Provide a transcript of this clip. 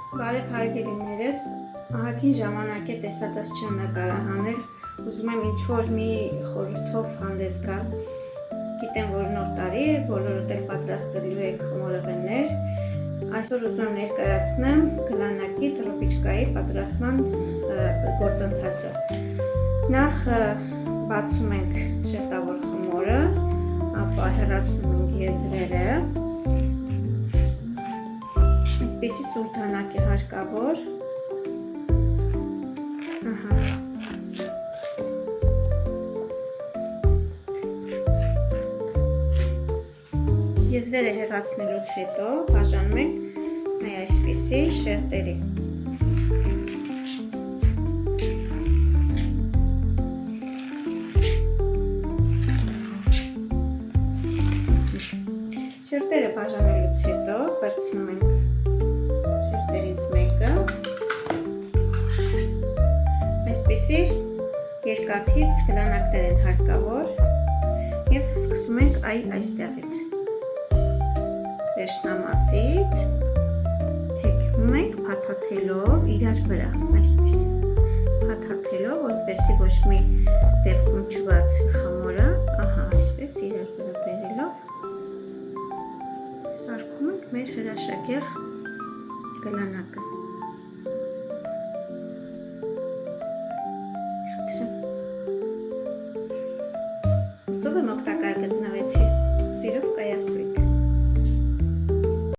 Բարև հարգելիներս, ահագին ժամանակ է տեսատես չեմ նկարահանել, ուզում եմ ինչ-որ մի խորհրդով հանդես գալ, գիտեմ, որ նոր տարի է, բոլորդ էլ պատրաստելու եք խմորեղեններ, այսօր ուզում եմ ներկայացնեմ գլանակի տրոպիչկայի պատրաստման գործընթացը։ Նախ բացում ենք շերտավոր խմորը, ապա հեռացնում ենք եզրերը, այսպիսի սուր դանակ է հարկավոր, եզրերը հեռացնելուց հետո բաժանում ենք այսպիսի շերտերի։ Շերտերը բաժանելուց հետո վերցնում ենք շերտերից մեկը, այսպիսի երկաթից գլանակներ են հարկավոր և սկսում ենք այստեղից, վերջնամասից թեքվում ենք փաթաթելով իրար վրա, այսպես փաթաթելով, որպեսզի ոչ մի դեպքում չբացի խմորը, այսպես իրար վրա բերելով սարքում ենք մեր հրաշագեղ գլանակը։ Ուսով եմ օգտագործել